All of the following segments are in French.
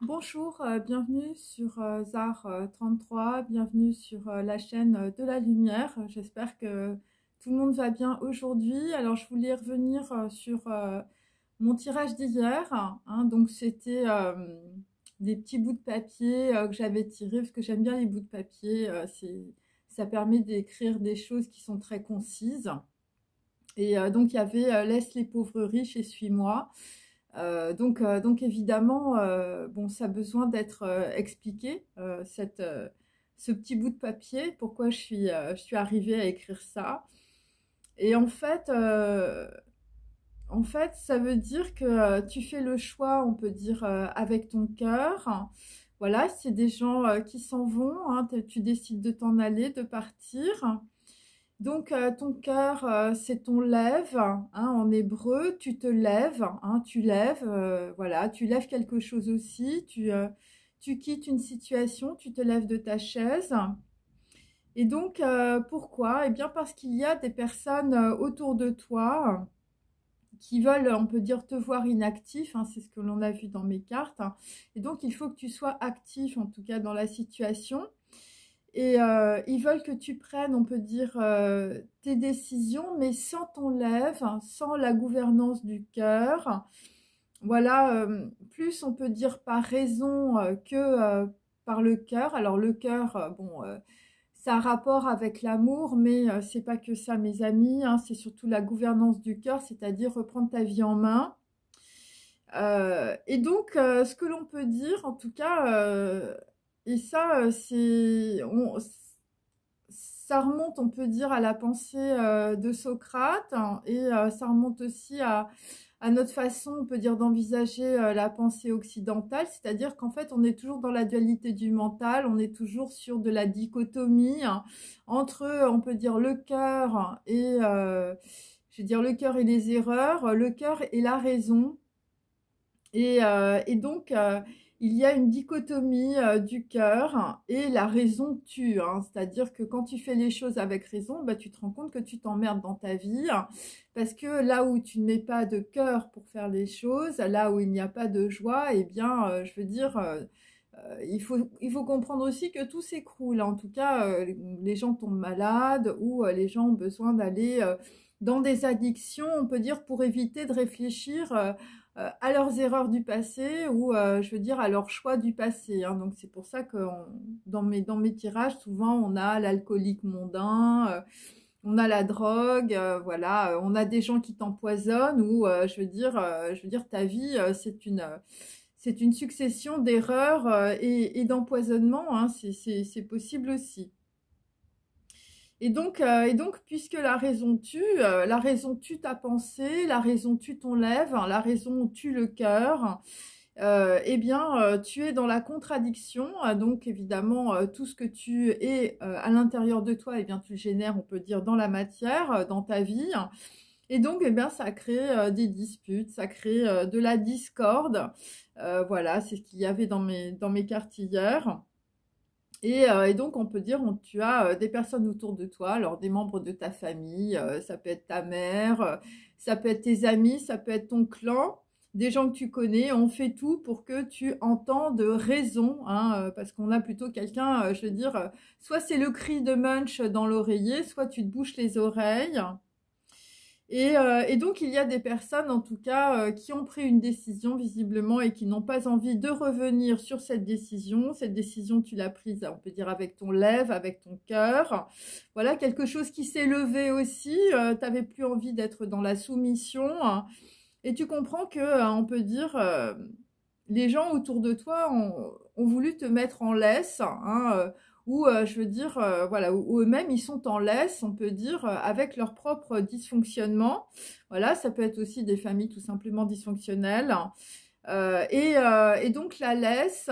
Bonjour, bienvenue sur ZAR 33, bienvenue sur la chaîne de la lumière. J'espère que tout le monde va bien aujourd'hui. Alors je voulais revenir sur mon tirage d'hier, hein. Donc c'était des petits bouts de papier que j'avais tirés, parce que j'aime bien les bouts de papier, ça permet d'écrire des choses qui sont très concises. Et donc il y avait Laisse les pauvres riches et suis-moi. Donc évidemment, bon, ça a besoin d'être expliqué, ce petit bout de papier, pourquoi je suis arrivée à écrire ça. Et en fait, ça veut dire que tu fais le choix, on peut dire, avec ton cœur. Voilà, c'est des gens qui s'en vont, hein, tu décides de t'en aller, de partir. Donc, ton cœur, c'est ton lève, hein, en hébreu, tu te lèves, hein, tu lèves, voilà, tu lèves quelque chose aussi, tu quittes une situation, tu te lèves de ta chaise. Et donc, pourquoi? Eh bien, parce qu'il y a des personnes autour de toi qui veulent, on peut dire, te voir inactif, hein, c'est ce que l'on a vu dans mes cartes, hein. Et donc, il faut que tu sois actif, en tout cas dans la situation. Et ils veulent que tu prennes, on peut dire, tes décisions, mais sans ton lève, hein, sans la gouvernance du cœur. Voilà, plus on peut dire par raison que par le cœur. Alors le cœur, bon, ça a rapport avec l'amour, mais c'est pas que ça, mes amis, hein, c'est surtout la gouvernance du cœur, c'est-à-dire reprendre ta vie en main. Et donc, ce que l'on peut dire, en tout cas, et ça, ça remonte, on peut dire, à la pensée de Socrate, hein, et ça remonte aussi à notre façon, on peut dire, d'envisager la pensée occidentale, c'est-à-dire qu'en fait, on est toujours dans la dualité du mental, on est toujours sur de la dichotomie, hein, entre, on peut dire, le cœur et, je veux dire, le cœur et les erreurs, le cœur et la raison. Et donc, il y a une dichotomie du cœur et la raison tue, hein. C'est-à-dire que quand tu fais les choses avec raison, bah, tu te rends compte que tu t'emmerdes dans ta vie, hein, parce que là où tu ne mets pas de cœur pour faire les choses, là où il n'y a pas de joie, eh bien, je veux dire, il faut comprendre aussi que tout s'écroule. En tout cas, les gens tombent malades ou les gens ont besoin d'aller dans des addictions, on peut dire, pour éviter de réfléchir à leurs erreurs du passé ou, je veux dire, à leurs choix du passé, hein. Donc c'est pour ça que dans mes tirages, souvent, on a l'alcoolique mondain, on a la drogue, voilà, on a des gens qui t'empoisonnent ou, je veux dire, ta vie, c'est une succession d'erreurs et d'empoisonnements, hein, c'est possible aussi. Et donc, puisque la raison tue ta pensée, la raison tue ton lèvre, hein, la raison tue le cœur, eh bien, tu es dans la contradiction. Donc, évidemment, tout ce que tu es à l'intérieur de toi, eh bien, tu le génères, on peut dire, dans la matière, dans ta vie. Et donc, eh bien, ça crée des disputes, ça crée de la discorde. Voilà, c'est ce qu'il y avait dans mes cartes hier. Et donc, on peut dire, tu as des personnes autour de toi, alors des membres de ta famille, ça peut être ta mère, ça peut être tes amis, ça peut être ton clan, des gens que tu connais. On fait tout pour que tu entendes raison, hein, parce qu'on a plutôt quelqu'un, je veux dire, soit c'est le cri de Munch dans l'oreiller, soit tu te bouches les oreilles. Et donc, il y a des personnes, en tout cas, qui ont pris une décision, visiblement, et qui n'ont pas envie de revenir sur cette décision. Cette décision, tu l'as prise, on peut dire, avec ton lèvre, avec ton cœur. Voilà, quelque chose qui s'est levé aussi. Tu n'avais plus envie d'être dans la soumission, hein. Et tu comprends que, on peut dire, les gens autour de toi ont voulu te mettre en laisse, hein, ou je veux dire, voilà, ou eux-mêmes ils sont en laisse, on peut dire, avec leur propre dysfonctionnement. Voilà, ça peut être aussi des familles tout simplement dysfonctionnelles. Et donc la laisse,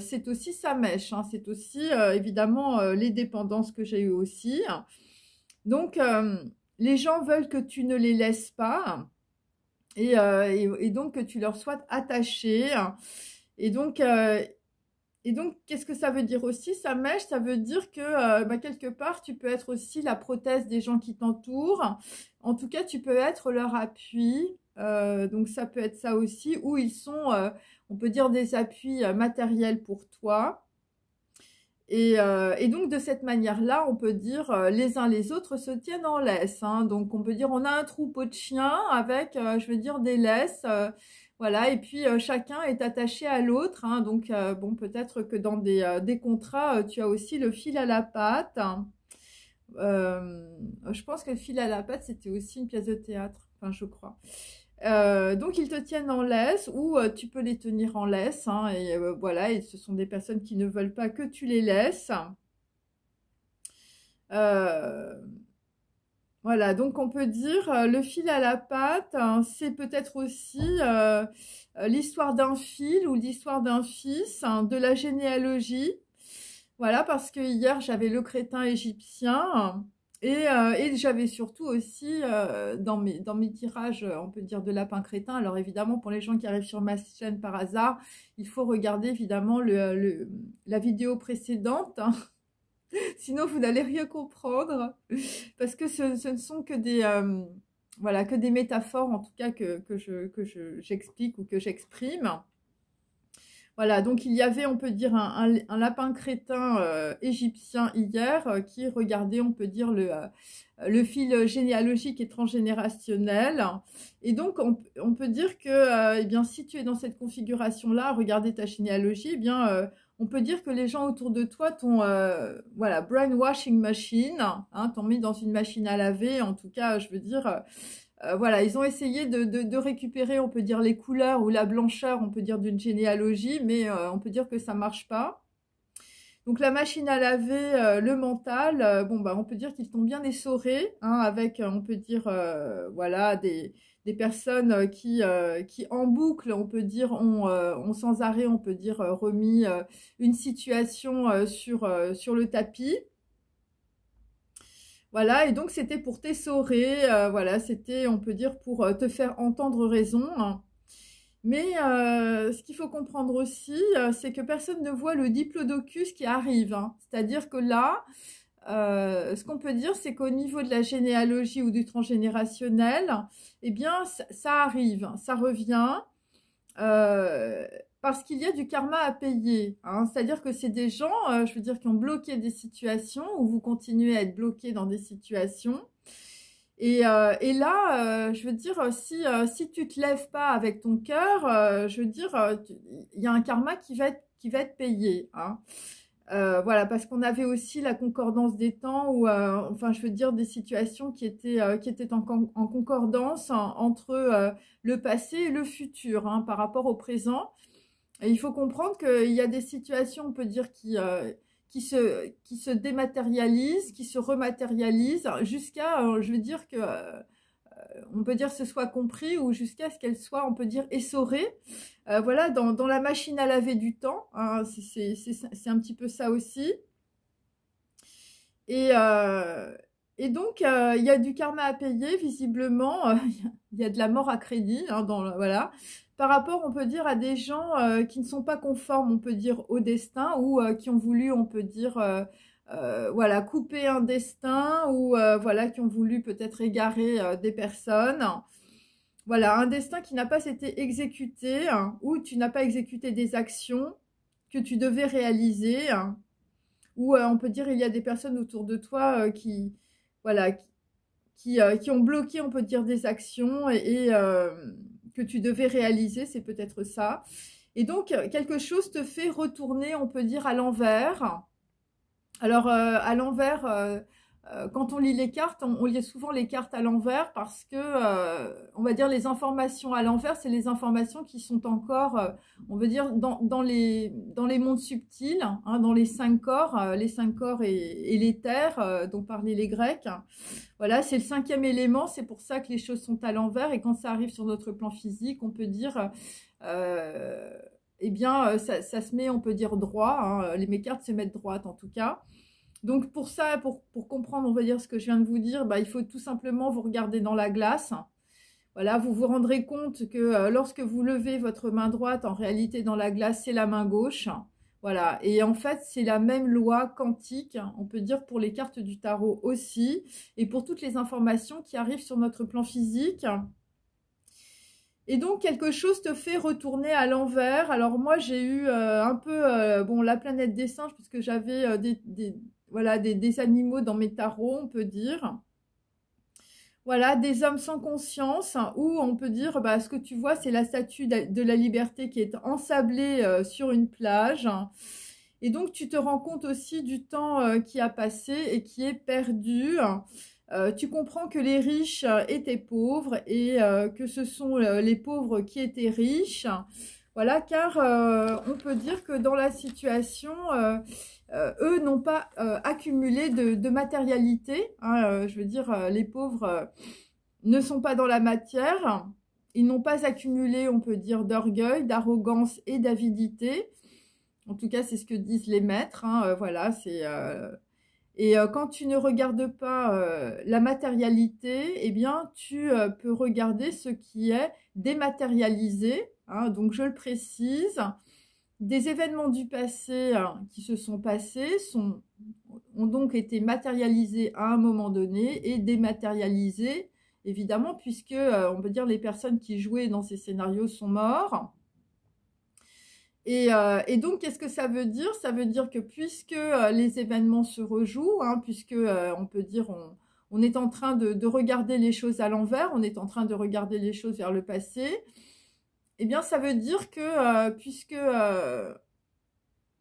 c'est aussi sa mèche, hein, c'est aussi évidemment les dépendances que j'ai eues aussi. Donc les gens veulent que tu ne les laisses pas. Et donc que tu leur sois attaché. Et donc, euh, et donc, qu'est-ce que ça veut dire aussi, sa mèche? Ça veut dire que bah, quelque part, tu peux être aussi la prothèse des gens qui t'entourent. En tout cas, tu peux être leur appui. Donc, ça peut être ça aussi, où ils sont, on peut dire des appuis matériels pour toi. Et donc de cette manière-là, on peut dire les uns les autres se tiennent en laisse. Hein. Donc on peut dire on a un troupeau de chiens avec, je veux dire, des laisses. Voilà, et puis chacun est attaché à l'autre. Hein. Donc bon, peut-être que dans des contrats, tu as aussi le fil à la patte. Je pense que le fil à la patte, c'était aussi une pièce de théâtre. Enfin, je crois. Donc ils te tiennent en laisse ou tu peux les tenir en laisse hein, et voilà, et ce sont des personnes qui ne veulent pas que tu les laisses. Euh, voilà, donc on peut dire le fil à la patte, hein, c'est peut-être aussi l'histoire d'un fil ou l'histoire d'un fils, hein, de la généalogie. Voilà, parce que hier j'avais le crétin égyptien. Et j'avais surtout aussi dans mes tirages, on peut dire de lapin crétin. Alors évidemment, pour les gens qui arrivent sur ma chaîne par hasard, il faut regarder évidemment la vidéo précédente. Hein. Sinon, vous n'allez rien comprendre. Parce que ce ne sont que voilà, que des métaphores, en tout cas, que j'explique ou que j'exprime. Voilà, donc il y avait, on peut dire, un lapin crétin égyptien hier qui regardait, on peut dire, le fil généalogique et transgénérationnel. Et donc, on peut dire que, eh bien, si tu es dans cette configuration-là, regarder ta généalogie, eh bien, on peut dire que les gens autour de toi t'ont, voilà, brainwashing machine, hein, t'ont mis dans une machine à laver. En tout cas, je veux dire... voilà, ils ont essayé de récupérer, on peut dire, les couleurs ou la blancheur, on peut dire, d'une généalogie, mais on peut dire que ça marche pas. Donc la machine à laver, le mental, bon bah on peut dire qu'ils t'ont bien essoré, hein, avec, on peut dire, voilà, des personnes qui en boucle, on peut dire, ont sans arrêt, on peut dire, remis une situation sur le tapis. Voilà, et donc c'était pour t'essorer, voilà, c'était, on peut dire, pour te faire entendre raison. Hein. Mais ce qu'il faut comprendre aussi, c'est que personne ne voit le diplodocus qui arrive. Hein. C'est-à-dire que là, ce qu'on peut dire, c'est qu'au niveau de la généalogie ou du transgénérationnel, eh bien, ça arrive, ça revient. Parce qu'il y a du karma à payer. Hein. C'est-à-dire que c'est des gens, je veux dire, qui ont bloqué des situations ou vous continuez à être bloqué dans des situations. Et là, je veux dire, si tu te lèves pas avec ton cœur, je veux dire, il y a un karma qui va être payé. Hein. Voilà, parce qu'on avait aussi la concordance des temps ou, enfin, je veux dire, des situations qui étaient en concordance entre le passé et le futur, hein, par rapport au présent. Et il faut comprendre qu'il y a des situations, on peut dire, qui se dématérialisent, qui se rematérialisent, jusqu'à, je veux dire, que on peut dire ce soit compris ou jusqu'à ce qu'elle soit, on peut dire, essorée. Voilà, dans la machine à laver du temps, hein, c'est un petit peu ça aussi. Et donc, il y a du karma à payer, visiblement. Il y a de la mort à crédit, hein, voilà. Par rapport, on peut dire, à des gens qui ne sont pas conformes, on peut dire, au destin ou qui ont voulu, on peut dire, voilà, couper un destin ou voilà, qui ont voulu peut-être égarer des personnes. Voilà, un destin qui n'a pas été exécuté, hein, ou tu n'as pas exécuté des actions que tu devais réaliser, hein, ou on peut dire il y a des personnes autour de toi qui, voilà, qui ont bloqué, on peut dire, des actions et que tu devais réaliser, c'est peut-être ça. Et donc, quelque chose te fait retourner, on peut dire, à l'envers. Alors, à l'envers, quand on lit les cartes, on lit souvent les cartes à l'envers parce que, on va dire, les informations à l'envers, c'est les informations qui sont encore, on veut dire, dans les mondes subtils, hein, dans les 5 corps et l'éther, dont parlaient les Grecs. Voilà, c'est le 5e élément, c'est pour ça que les choses sont à l'envers. Et quand ça arrive sur notre plan physique, on peut dire... eh bien, ça se met, on peut dire, droit. Hein, mes cartes se mettent droites, en tout cas. Donc, pour ça, pour comprendre, on va dire, ce que je viens de vous dire, bah, il faut tout simplement vous regarder dans la glace. Voilà, vous vous rendrez compte que lorsque vous levez votre main droite, en réalité, dans la glace, c'est la main gauche. Voilà, et en fait, c'est la même loi quantique, on peut dire, pour les cartes du tarot aussi, et pour toutes les informations qui arrivent sur notre plan physique. Et donc, quelque chose te fait retourner à l'envers. Alors, moi, j'ai eu un peu, bon, la planète des singes, puisque j'avais voilà, des animaux dans mes tarots, on peut dire. Voilà, des hommes sans conscience, hein, où on peut dire, bah, ce que tu vois, c'est la statue de la liberté qui est ensablée sur une plage. Et donc, tu te rends compte aussi du temps qui a passé et qui est perdu. Tu comprends que les riches étaient pauvres et que ce sont les pauvres qui étaient riches. Voilà, car on peut dire que dans la situation, eux n'ont pas accumulé de matérialité. Hein, je veux dire, les pauvres ne sont pas dans la matière. Ils n'ont pas accumulé, on peut dire, d'orgueil, d'arrogance et d'avidité. En tout cas, c'est ce que disent les maîtres. Hein, voilà, c'est... Et quand tu ne regardes pas la matérialité, eh bien, tu peux regarder ce qui est dématérialisé. Hein, donc, je le précise, des événements du passé qui se sont passés ont donc été matérialisés à un moment donné et dématérialisés, évidemment, puisque on peut dire les personnes qui jouaient dans ces scénarios sont mortes. Et donc, qu'est-ce que ça veut dire? Ça veut dire que puisque les événements se rejouent, hein, puisque on peut dire on est en train de regarder les choses à l'envers, on est en train de regarder les choses vers le passé, eh bien, ça veut dire que puisque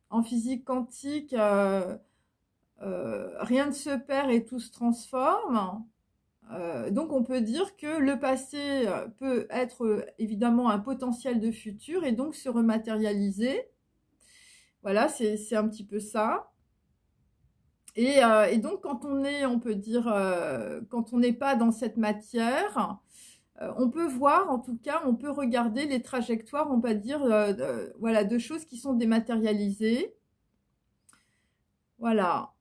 en physique quantique, rien ne se perd et tout se transforme, donc on peut dire que le passé peut être évidemment un potentiel de futur et donc se rematérialiser. Voilà, c'est un petit peu ça. Et donc quand on est, on peut dire, quand on n'est pas dans cette matière, on peut voir, en tout cas, on peut regarder les trajectoires, on peut dire, voilà, de choses qui sont dématérialisées. Voilà.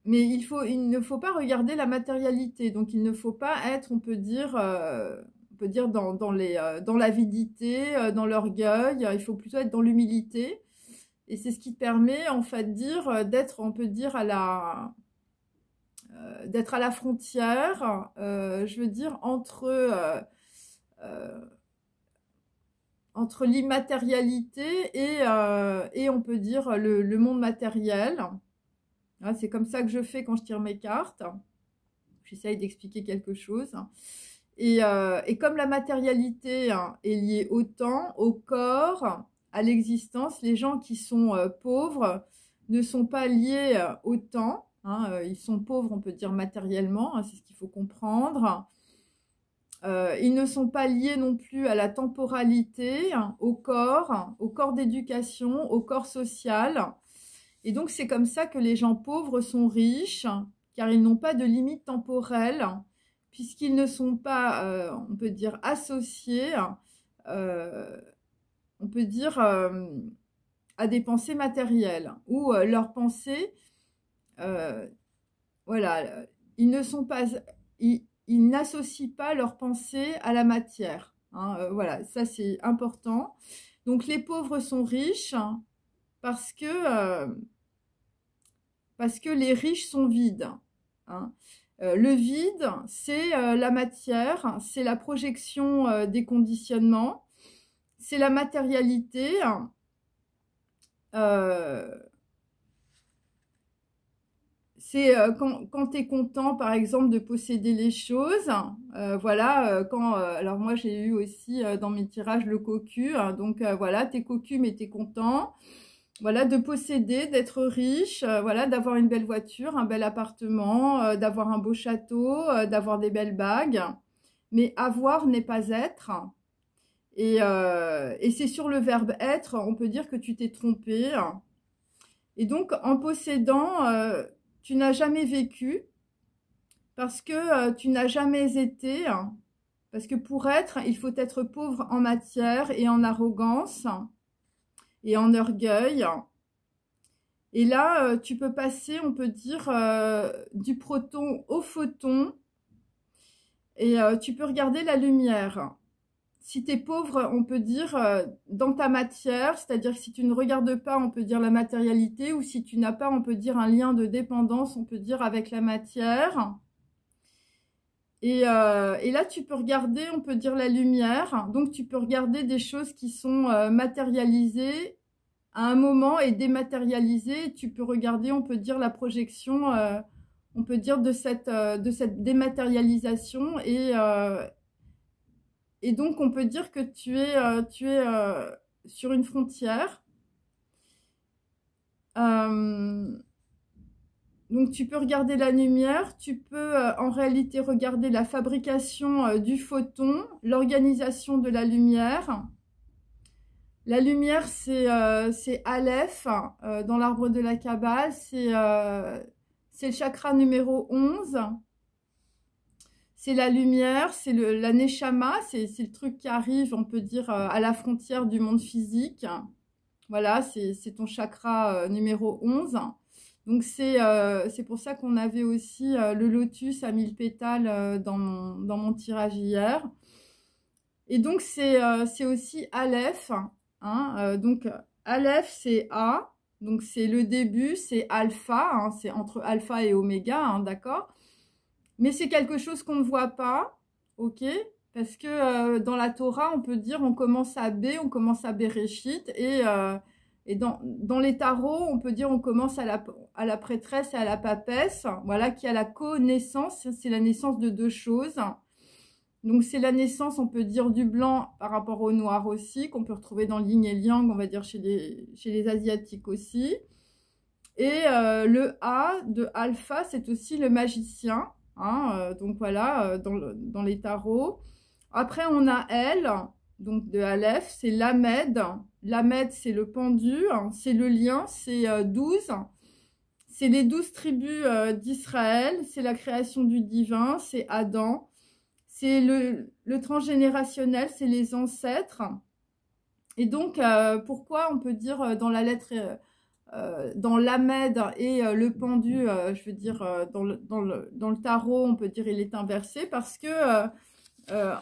Mais il ne faut pas regarder la matérialité. Donc, il ne faut pas être, on peut dire dans l'avidité, dans l'orgueil. Il faut plutôt être dans l'humilité. Et c'est ce qui permet, en fait, d'être, on peut dire, d'être à la frontière, je veux dire, entre l'immatérialité et on peut dire le monde matériel. C'est comme ça que je fais quand je tire mes cartes. J'essaye d'expliquer quelque chose. Et comme la matérialité est liée au temps, au corps, à l'existence, les gens qui sont pauvres ne sont pas liés au temps. Ils sont pauvres, on peut dire matériellement, c'est ce qu'il faut comprendre. Ils ne sont pas liés non plus à la temporalité, au corps d'éducation, au corps social. Et donc, c'est comme ça que les gens pauvres sont riches, car ils n'ont pas de limite temporelle, puisqu'ils ne sont pas, on peut dire, associés, on peut dire, à des pensées matérielles, ou leurs pensées, voilà, ils n'associent pas leurs pensées à la matière. Voilà, ça c'est important. Donc, les pauvres sont riches, parce que les riches sont vides. Le vide, c'est la matière, c'est la projection des conditionnements, c'est la matérialité. C'est quand tu es content, par exemple, de posséder les choses. Voilà, alors moi, j'ai eu aussi dans mes tirages le cocu. Donc, voilà, t'es cocu, mais t'es content. Voilà, de posséder, d'être riche, voilà, d'avoir une belle voiture, un bel appartement, d'avoir un beau château, d'avoir des belles bagues. Mais avoir n'est pas être. Et c'est sur le verbe être, on peut dire que tu t'es trompé. Et donc, en possédant, tu n'as jamais vécu parce que tu n'as jamais été. Parce que pour être, il faut être pauvre en matière et en arrogance et en orgueil. Et là, tu peux passer, on peut dire, du proton au photon. Et tu peux regarder la lumière. Si tu es pauvre, on peut dire, dans ta matière, c'est-à-dire que si tu ne regardes pas, on peut dire la matérialité, ou si tu n'as pas, on peut dire un lien de dépendance, on peut dire avec la matière, Et là, tu peux regarder, on peut dire la lumière. Donc, tu peux regarder des choses qui sont matérialisées à un moment et dématérialisées. Tu peux regarder, on peut dire la projection, on peut dire de cette dématérialisation. Et donc, on peut dire que tu es sur une frontière. Donc, tu peux regarder la lumière, tu peux en réalité regarder la fabrication du photon, l'organisation de la lumière. La lumière, c'est Aleph dans l'arbre de la Kabbale, c'est le chakra numéro 11. C'est la lumière, c'est la Neshama, c'est le truc qui arrive, on peut dire, à la frontière du monde physique. Voilà, c'est ton chakra numéro 11. Donc, c'est pour ça qu'on avait aussi le lotus à 1000 pétales dans mon tirage hier. Et donc, c'est aussi Aleph. Hein, donc, Aleph, c'est A. Donc, c'est le début, c'est alpha. Hein, c'est entre alpha et oméga, hein, d'accord? Mais c'est quelque chose qu'on ne voit pas, ok? Parce que dans la Torah, on peut dire on commence à B, on commence à Bereshit, et dans les tarots, on peut dire on commence à la prêtresse et à la papesse, voilà, qui a la connaissance, c'est la naissance de deux choses. Donc c'est la naissance, on peut dire, du blanc par rapport au noir aussi, qu'on peut retrouver dans Yin et Yang, on va dire chez les Asiatiques aussi. Et le A de alpha, c'est aussi le magicien. Hein, donc voilà, dans les tarots. Après, on a L, donc de Aleph, c'est Lamed. Lamed, c'est le pendu, hein, c'est le lien, c'est 12. C'est les 12 tribus d'Israël, c'est la création du divin, c'est Adam. C'est le transgénérationnel, c'est les ancêtres. Et donc, pourquoi on peut dire dans la lettre... dans l'Amed et le pendu, je veux dire, dans le tarot, on peut dire il est inversé parce que,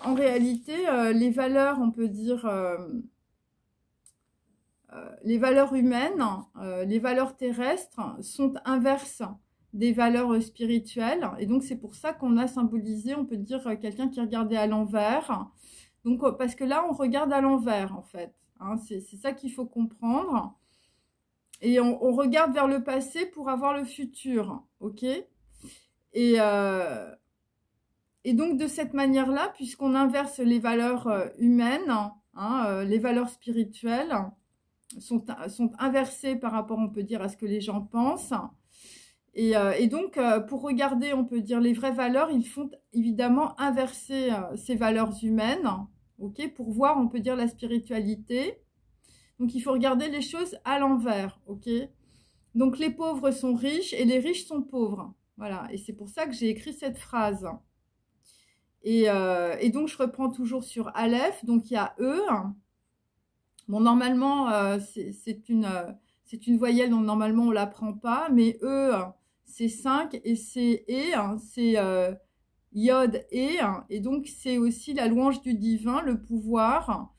en réalité, les valeurs, on peut dire, les valeurs humaines, les valeurs terrestres sont inverses des valeurs spirituelles. Et donc, c'est pour ça qu'on a symbolisé, on peut dire, quelqu'un qui regardait à l'envers. Donc, parce que là, on regarde à l'envers, en fait. Hein, c'est ça qu'il faut comprendre. Et on regarde vers le passé pour avoir le futur, ok? Et donc, de cette manière-là, puisqu'on inverse les valeurs humaines, hein, les valeurs spirituelles sont inversées par rapport, on peut dire, à ce que les gens pensent. Et donc, pour regarder, on peut dire, les vraies valeurs, il faut évidemment inverser ces valeurs humaines, ok? Pour voir, on peut dire, la spiritualité. Donc, il faut regarder les choses à l'envers, ok? Donc, les pauvres sont riches et les riches sont pauvres. Voilà, et c'est pour ça que j'ai écrit cette phrase. Et donc, je reprends toujours sur Aleph. Donc, il y a E. Bon, normalement, c'est une voyelle, donc normalement, on ne l'apprend pas. Mais E, c'est 5 et c'est E, c'est Yod E. Et donc, c'est aussi la louange du divin, le pouvoir.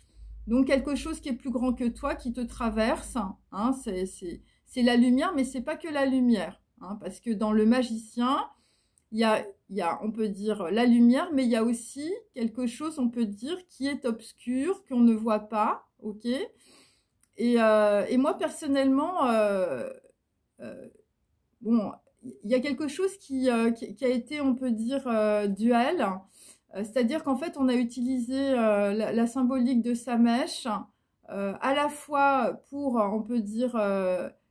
Donc, quelque chose qui est plus grand que toi, qui te traverse, hein, c'est la lumière, mais c'est pas que la lumière, hein, parce que dans le magicien, il y a, on peut dire, la lumière, mais il y a aussi quelque chose, on peut dire, qui est obscur, qu'on ne voit pas, ok? Et moi, personnellement, bon, il y a quelque chose qui a été, on peut dire, duel. C'est-à-dire qu'en fait, on a utilisé la symbolique de sa mèche à la fois pour, on peut dire,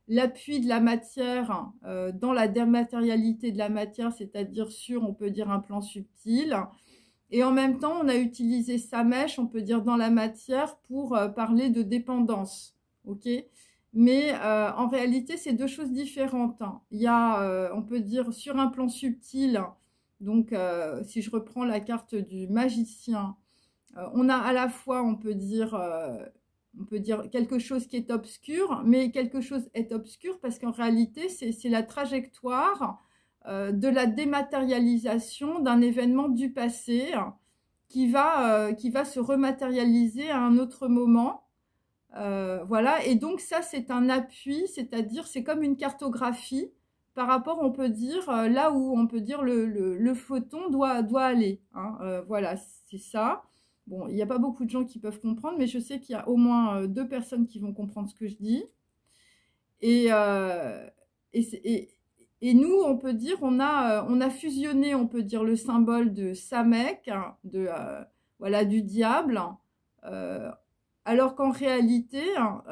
l'appui de la matière dans la dématérialité de la matière, c'est-à-dire sur, on peut dire, un plan subtil. Et en même temps, on a utilisé sa mèche, on peut dire, dans la matière pour parler de dépendance. Ok ? Mais en réalité, c'est deux choses différentes. Hein. Il y a, on peut dire, sur un plan subtil. Donc, si je reprends la carte du magicien, on a à la fois, on peut dire quelque chose qui est obscur, mais quelque chose est obscur parce qu'en réalité, c'est la trajectoire de la dématérialisation d'un événement du passé qui va se rematérialiser à un autre moment. Voilà, et donc ça, c'est un appui, c'est-à-dire c'est comme une cartographie par rapport, on peut dire, là où on peut dire le photon doit aller. Hein, voilà, c'est ça. Bon, il n'y a pas beaucoup de gens qui peuvent comprendre, mais je sais qu'il y a au moins 2 personnes qui vont comprendre ce que je dis. Et, et nous, on peut dire, on a fusionné, on peut dire, le symbole de Samek, hein, voilà, du diable, alors qu'en réalité, hein,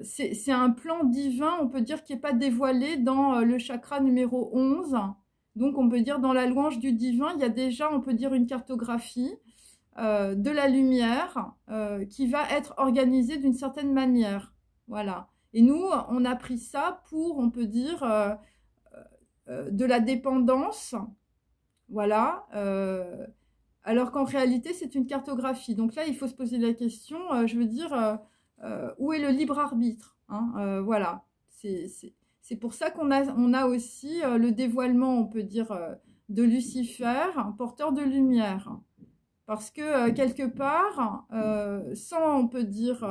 c'est un plan divin, on peut dire, qui n'est pas dévoilé dans le chakra numéro 11. Donc, on peut dire, dans la louange du divin, il y a déjà, on peut dire, une cartographie de la lumière qui va être organisée d'une certaine manière. Voilà. Et nous, on a pris ça pour, on peut dire, de la dépendance. Voilà. Alors qu'en réalité, c'est une cartographie. Donc là, il faut se poser la question, je veux dire, où est le libre arbitre, hein, voilà. C'est pour ça qu'on a aussi le dévoilement, on peut dire, de Lucifer, porteur de lumière. Parce que quelque part, sans, on peut dire,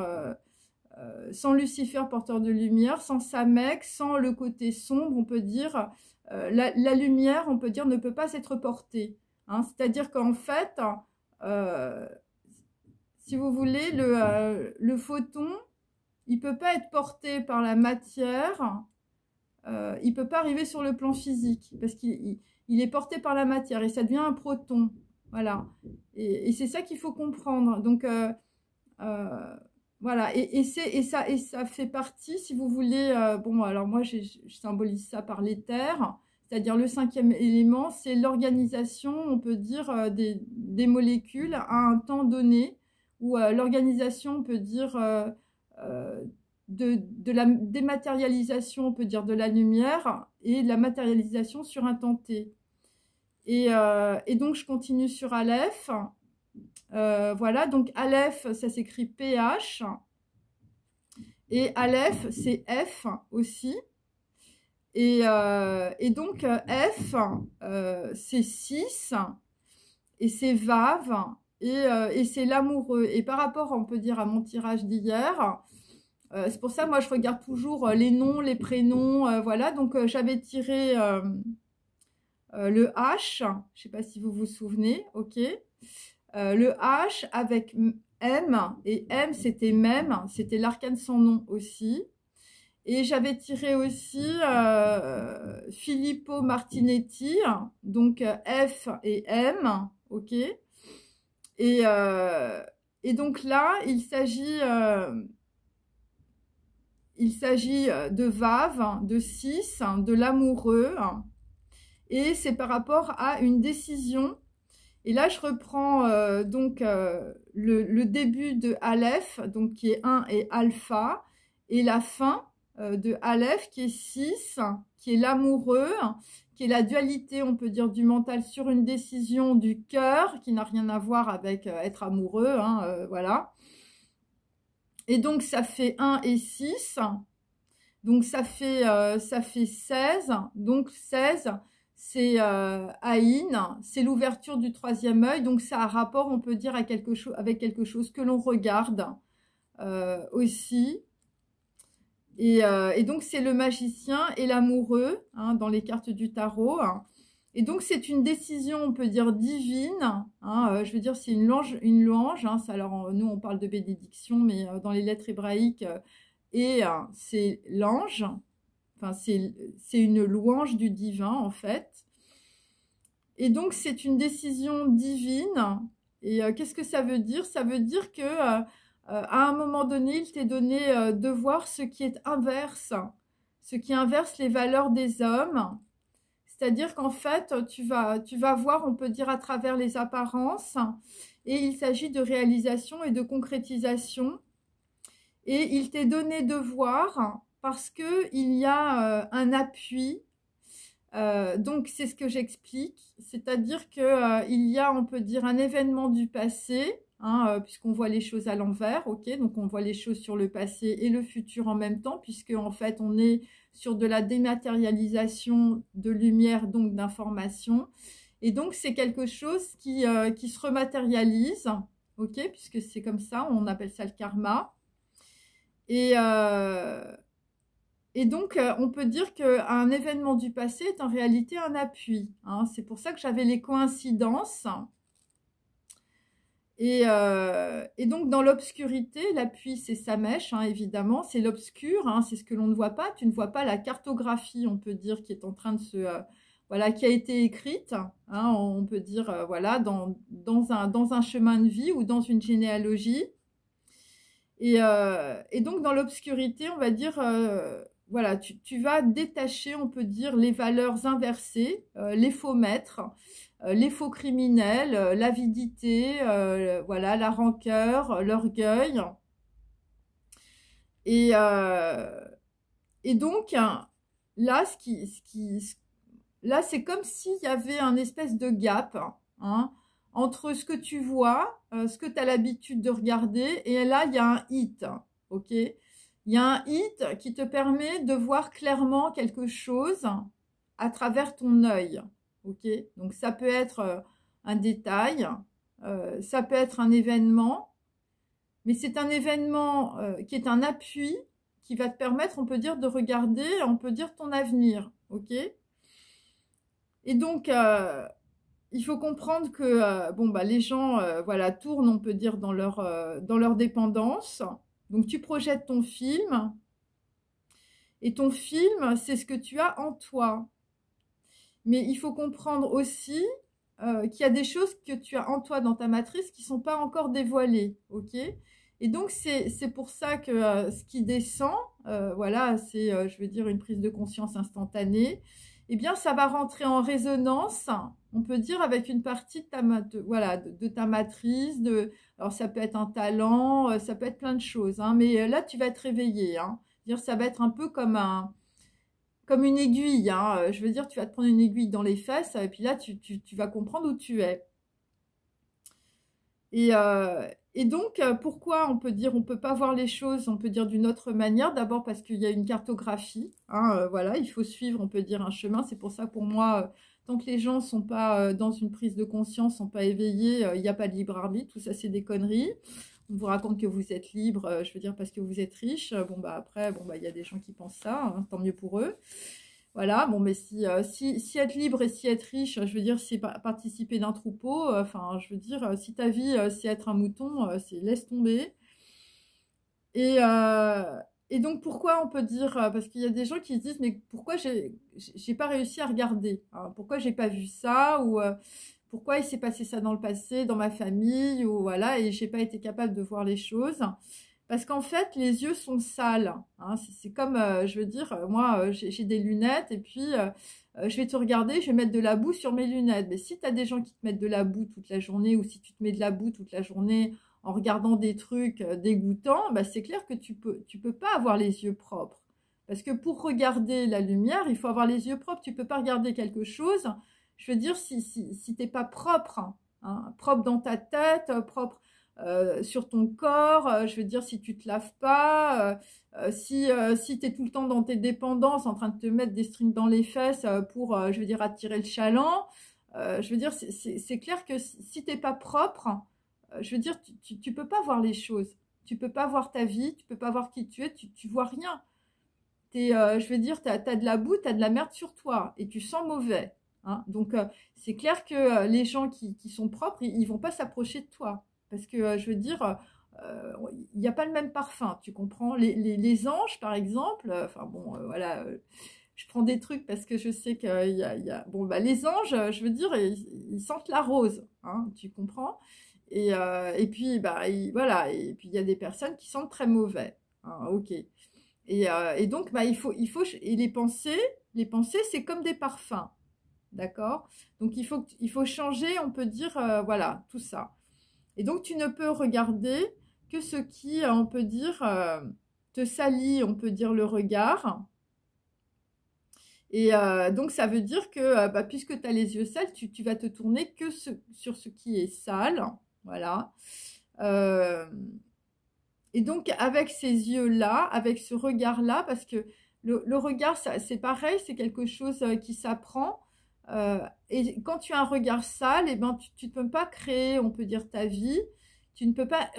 sans Lucifer, porteur de lumière, sans Samek, sans le côté sombre, on peut dire, la lumière, on peut dire, ne peut pas être portée. Hein. C'est-à-dire qu'en fait, si vous voulez, le photon, il ne peut pas être porté par la matière, il ne peut pas arriver sur le plan physique, parce qu'il est porté par la matière, et ça devient un proton. Voilà. Et c'est ça qu'il faut comprendre. Donc, voilà. Et ça fait partie, si vous voulez, bon, alors moi, je symbolise ça par l'éther, c'est-à-dire le 5e élément, c'est l'organisation, on peut dire, des molécules à un temps donné, ou l'organisation, on peut dire, de la dématérialisation, on peut dire, de la lumière, et de la matérialisation sur un temps T. Et donc, je continue sur Aleph. Voilà, donc Aleph, ça s'écrit PH. Et Aleph, c'est F aussi. Et donc, F, c'est 6. Et c'est Vav. Et c'est l'amoureux. Et par rapport, on peut dire, à mon tirage d'hier, c'est pour ça, moi, je regarde toujours les noms, les prénoms. Voilà, donc j'avais tiré le H. Je ne sais pas si vous vous souvenez. OK. Le H avec M, et M c'était même, c'était l'arcane sans nom aussi. Et j'avais tiré aussi Filippo Martinetti, donc F et M, ok. Et donc là, il s'agit de Vav, de 6, de l'amoureux, et c'est par rapport à une décision. Et là, je reprends donc le début de Aleph, donc qui est 1 et alpha, et la fin de Aleph qui est 6, qui est l'amoureux, qui est la dualité, on peut dire, du mental sur une décision du cœur, qui n'a rien à voir avec être amoureux, hein, voilà. Et donc, ça fait 1 et 6, donc ça fait 16, donc 16, c'est Aïn, c'est l'ouverture du 3e œil, donc ça a rapport, on peut dire, à avec quelque chose que l'on regarde aussi. Et donc c'est le magicien et l'amoureux, hein, dans les cartes du tarot. Hein. Et donc c'est une décision, on peut dire, divine. Hein, je veux dire, c'est une louange. Hein, ça, alors nous on parle de bénédiction, mais dans les lettres hébraïques, c'est l'ange. Enfin, c'est une louange du divin, en fait. Et donc, c'est une décision divine. Et qu'est-ce que ça veut dire? Ça veut dire que à un moment donné, il t'est donné de voir ce qui est inverse, ce qui inverse les valeurs des hommes. C'est-à-dire qu'en fait, tu vas voir, on peut dire, à travers les apparences. Et il s'agit de réalisation et de concrétisation. Et il t'est donné de voir parce qu'il y a un appui. Donc, c'est ce que j'explique. C'est-à-dire qu'il y a, on peut dire, un événement du passé, hein, puisqu'on voit les choses à l'envers, ok. Donc, on voit les choses sur le passé et le futur en même temps, puisque en fait, on est sur de la dématérialisation de lumière, donc d'information. Et donc, c'est quelque chose qui se rematérialise, ok, puisque c'est comme ça, on appelle ça le karma. Et Et donc, on peut dire qu'un événement du passé est en réalité un appui, hein. C'est pour ça que j'avais les coïncidences. Et donc, dans l'obscurité, l'appui, c'est sa mèche, hein, évidemment, c'est l'obscur, hein, c'est ce que l'on ne voit pas. Tu ne vois pas la cartographie, on peut dire, qui est en train de voilà, qui a été écrite, hein, on peut dire, voilà, dans un chemin de vie ou dans une généalogie. Et donc, dans l'obscurité, on va dire, voilà, tu vas détacher, on peut dire, les valeurs inversées, les faux maîtres, les faux criminels, l'avidité, voilà, la rancœur, l'orgueil. Et, euh, et donc, hein, là, là, c'est comme s'il y avait un espèce de gap, hein, entre ce que tu vois, ce que tu as l'habitude de regarder, et là, il y a un hit, ok? Il y a un hit qui te permet de voir clairement quelque chose à travers ton œil, ok? Donc, ça peut être un détail, ça peut être un événement, mais c'est un événement qui est un appui qui va te permettre, on peut dire, de regarder, on peut dire, ton avenir, ok? Et donc, il faut comprendre que bon, bah, les gens voilà, tournent, on peut dire, dans leur dépendance. Donc, tu projettes ton film. Et ton film, c'est ce que tu as en toi. Mais il faut comprendre aussi qu'il y a des choses que tu as en toi dans ta matrice qui ne sont pas encore dévoilées. Ok? Et donc, c'est pour ça que ce qui descend, voilà, c'est, je veux dire, une prise de conscience instantanée. Eh bien, ça va rentrer en résonance, on peut dire, avec une partie de voilà, de ta matrice. Alors, ça peut être un talent, ça peut être plein de choses, hein, mais là, tu vas être réveillé. Hein. Dire, ça va être un peu comme une aiguille. Hein. Je veux dire, tu vas te prendre une aiguille dans les fesses, et puis là, tu vas comprendre où tu es. Et donc, pourquoi on peut dire on peut pas voir les choses, on peut dire d'une autre manière. D'abord parce qu'il y a une cartographie, hein, voilà, il faut suivre, on peut dire un chemin. C'est pour ça, pour moi, tant que les gens sont pas dans une prise de conscience, sont pas éveillés, il n'y a pas de libre arbitre. Tout ça, c'est des conneries. On vous raconte que vous êtes libre, je veux dire parce que vous êtes riche. Bon bah après, bon bah il y a des gens qui pensent ça, hein, tant mieux pour eux. Voilà, bon, mais si être libre et si être riche, je veux dire, c'est participer d'un troupeau, enfin, je veux dire, si ta vie, c'est être un mouton, c'est laisse tomber. Et, euh, et donc, pourquoi on peut dire, parce qu'il y a des gens qui se disent, mais pourquoi j'ai pas réussi à regarder, hein, pourquoi j'ai pas vu ça, ou pourquoi il s'est passé ça dans le passé, dans ma famille, ou voilà, et j'ai pas été capable de voir les choses. Parce qu'en fait, les yeux sont sales. Hein. C'est comme, je veux dire, moi, j'ai des lunettes et puis je vais te regarder, je vais mettre de la boue sur mes lunettes. Mais si tu as des gens qui te mettent de la boue toute la journée ou si tu te mets de la boue toute la journée en regardant des trucs dégoûtants, bah, c'est clair que tu peux pas avoir les yeux propres. Parce que pour regarder la lumière, il faut avoir les yeux propres. Tu peux pas regarder quelque chose, je veux dire, si t'es pas propre, hein, propre dans ta tête, propre sur ton corps, je veux dire, si tu te laves pas, si tu es tout le temps dans tes dépendances, en train de te mettre des strings dans les fesses pour, je veux dire, attirer le chaland, je veux dire, c'est clair que si t'es pas propre, je veux dire, tu peux pas voir les choses. Tu peux pas voir ta vie, tu peux pas voir qui tu es, tu vois rien. Je veux dire, t'as de la boue, t'as de la merde sur toi et tu sens mauvais. Hein. Donc, c'est clair que les gens qui sont propres, ils vont pas s'approcher de toi. Parce que, je veux dire, il n'y a pas le même parfum, tu comprends? Les anges, par exemple, enfin bon, voilà, je prends des trucs parce que je sais bon, bah, les anges, je veux dire, ils sentent la rose, hein, tu comprends? Et puis, bah, voilà, et puis il y a des personnes qui sentent très mauvais, hein, ok. Et donc, bah, et les pensées, c'est comme des parfums, d'accord? Donc, il faut changer, on peut dire, voilà, tout ça. Et donc, tu ne peux regarder que ce qui, on peut dire, te salit, on peut dire, le regard. Et donc, ça veut dire que, bah, puisque tu as les yeux sales, tu vas te tourner que sur ce qui est sale. Voilà. Euh, et donc, avec ces yeux-là, avec ce regard-là, parce que le regard, c'est pareil, c'est quelque chose qui s'apprend. Et quand tu as un regard sale, eh ben, tu ne peux pas créer, on peut dire, ta vie. Tu ne peux pas,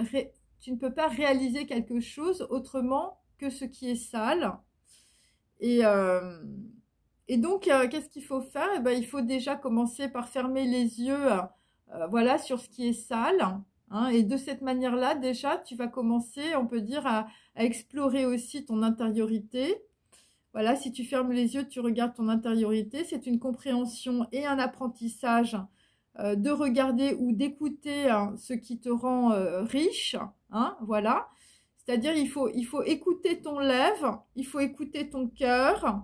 tu ne peux pas réaliser quelque chose autrement que ce qui est sale. Et, et donc, qu'est-ce qu'il faut faire? Eh ben, il faut déjà commencer par fermer les yeux, voilà, sur ce qui est sale. Hein, et de cette manière-là, déjà, tu vas commencer, on peut dire, à explorer aussi ton intériorité. Voilà, si tu fermes les yeux, tu regardes ton intériorité. C'est une compréhension et un apprentissage de regarder ou d'écouter hein, ce qui te rend riche. Hein, voilà. C'est-à-dire, il faut écouter ton lèvre, il faut écouter ton cœur,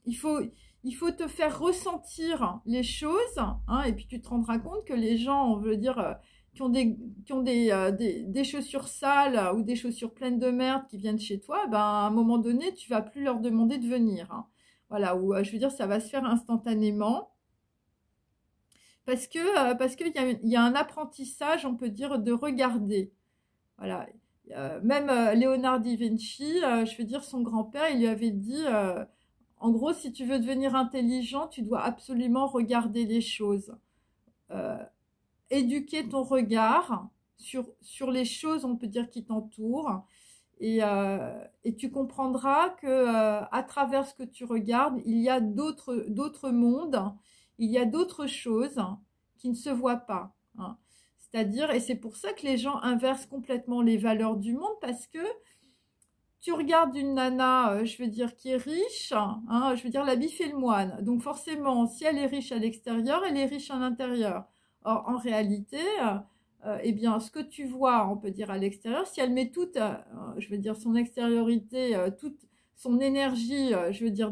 il faut, il faut te faire ressentir les choses, hein, et puis tu te rendras compte que les gens, on veut dire, qui ont des chaussures sales ou des chaussures pleines de merde qui viennent chez toi, ben, à un moment donné, tu vas plus leur demander de venir. Hein. Voilà, ou je veux dire, ça va se faire instantanément. Parce qu'il y a un apprentissage, on peut dire, de regarder. Voilà. Même Léonard da Vinci, je veux dire, son grand-père, il lui avait dit, en gros, si tu veux devenir intelligent, tu dois absolument regarder les choses. Euh, Éduquer ton regard sur les choses, on peut dire, qui t'entourent. Et tu comprendras que à travers ce que tu regardes, il y a d'autres mondes, il y a d'autres choses qui ne se voient pas. Hein. C'est-à-dire, et c'est pour ça que les gens inversent complètement les valeurs du monde, parce que tu regardes une nana, je veux dire, qui est riche, hein, je veux dire, l'habit fait le moine. Donc forcément, si elle est riche à l'extérieur, elle est riche à l'intérieur. Or, en réalité, eh bien, ce que tu vois, on peut dire à l'extérieur, si elle met toute, je veux dire, son extériorité, toute son énergie, je veux dire,